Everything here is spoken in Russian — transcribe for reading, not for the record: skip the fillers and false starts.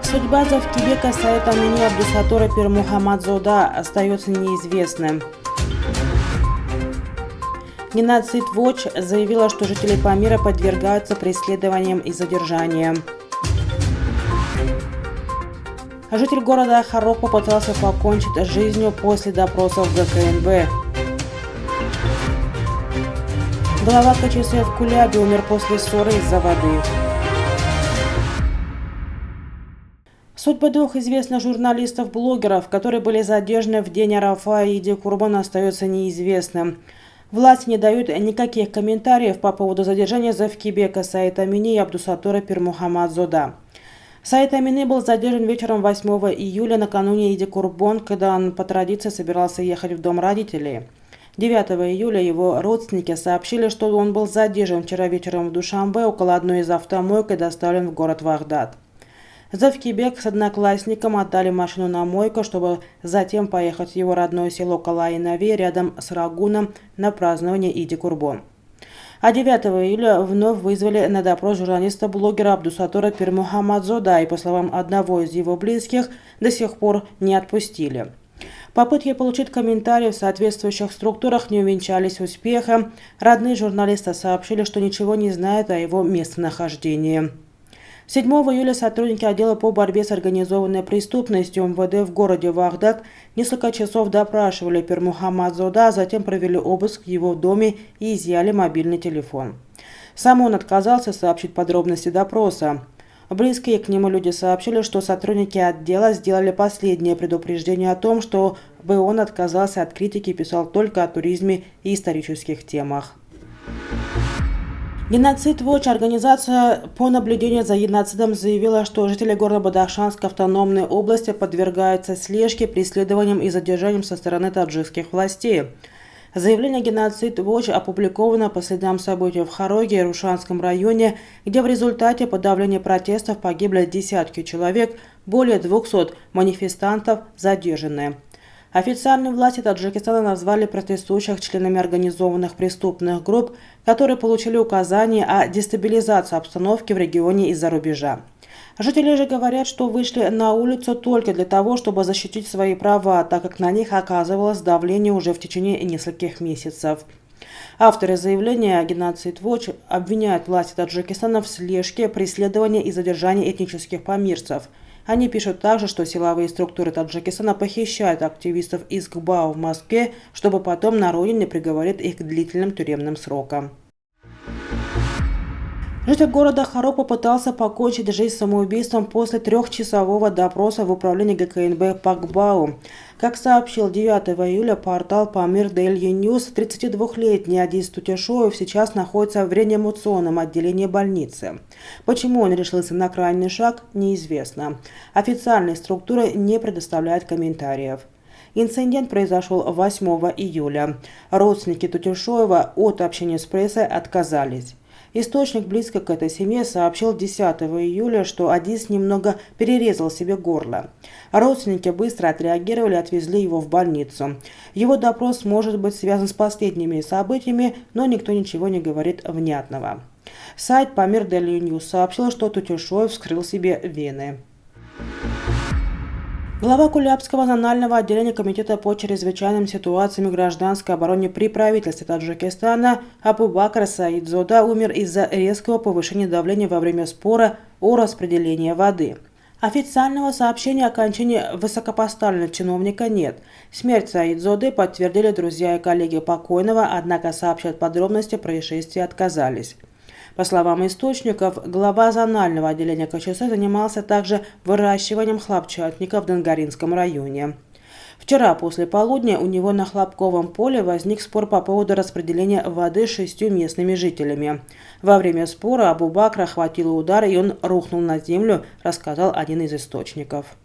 Судьба Завкибека Саид Амини Абдусатора Пир Мухаммадзода остается неизвестным. Геноцид Watch заявила, что жители Памира подвергаются преследованиям и задержаниям. Житель города Харок попытался покончить с жизнью после допросов ГКНБ. Глава КЧС в Кулябе умер после ссоры из-за воды. Судьба двух известных журналистов-блогеров, которые были задержаны в день Арафа и Иди Курбан, остается неизвестным. Власти не дают никаких комментариев по поводу задержания Завкибека Саид Амини и Абдусатора Пир Мухаммадзода. Саид Амини был задержан вечером 8 июля накануне Иди Курбан, когда он по традиции собирался ехать в дом родителей. 9 июля его родственники сообщили, что он был задержан вчера вечером в Душанбе около одной из автомоек и доставлен в город Вагдад. Завкибек с одноклассником отдали машину на мойку, чтобы затем поехать в его родное село Калай-Нави рядом с Рагуном на празднование Иди Курбан. А 9 июля вновь вызвали на допрос журналиста-блогера Абдусатора Пир Мухаммадзода и, по словам одного из его близких, до сих пор не отпустили. Попытки получить комментарии в соответствующих структурах не увенчались успехом. Родные журналиста сообщили, что ничего не знают о его местонахождении. 7 июля сотрудники отдела по борьбе с организованной преступностью МВД в городе Вагдад несколько часов допрашивали Пир Мухаммадзода, а затем провели обыск в его доме и изъяли мобильный телефон. Сам он отказался сообщить подробности допроса. Близкие к нему люди сообщили, что сотрудники отдела сделали последнее предупреждение о том, чтобы он отказался от критики и писал только о туризме и исторических темах. Геноцид Watch, организация по наблюдению за геноцидом, заявила, что жители города Бадахшанской автономной области подвергаются слежке, преследованиям и задержаниям со стороны таджикских властей. Заявление Геноцид Watch опубликовано по следам событий в Хароге и Рушанском районе, где в результате подавления протестов погибли десятки человек, более 200 манифестантов задержаны. Официальные власти Таджикистана назвали протестующих членами организованных преступных групп, которые получили указания о дестабилизации обстановки в регионе из-за рубежа. Жители же говорят, что вышли на улицу только для того, чтобы защитить свои права, так как на них оказывалось давление уже в течение нескольких месяцев. Авторы заявления Геноцид Watch обвиняют власти Таджикистана в слежке, преследовании и задержании этнических памирцев. Они пишут также, что силовые структуры Таджикистана похищают активистов из ГБАУ в Москве, чтобы потом на родине приговорить их к длительным тюремным срокам. Житель города Харок попытался покончить жизнь самоубийством после трехчасового допроса в управлении ГКНБ по ГБАУ. Как сообщил 9 июля портал Памир Daily News, 32-летний Адис Тутешоев сейчас находится в реанимационном отделении больницы. Почему он решился на крайний шаг, неизвестно. Официальные структуры не предоставляют комментариев. Инцидент произошел 8 июля. Родственники Тутешоева от общения с прессой отказались. Источник, близко к этой семье, сообщил 10 июля, что Адис немного перерезал себе горло. Родственники быстро отреагировали и отвезли его в больницу. Его допрос может быть связан с последними событиями, но никто ничего не говорит внятного. Сайт Памир Daily News сообщил, что Тутешоев вскрыл себе вены. Глава Кулябского зонального отделения Комитета по чрезвычайным ситуациям и гражданской обороне при правительстве Таджикистана Абубакр Саидзода умер из-за резкого повышения давления во время спора о распределении воды. Официального сообщения о кончине высокопоставленного чиновника нет. Смерть Саидзоды подтвердили друзья и коллеги покойного, однако сообщать подробности происшествия отказались. По словам источников, глава зонального отделения КЧС занимался также выращиванием хлопчатника в Донгаринском районе. Вчера после полудня у него на Хлопковом поле возник спор по поводу распределения воды 6 местными жителями. Во время спора Абубакра хватило удар, и он рухнул на землю, рассказал один из источников.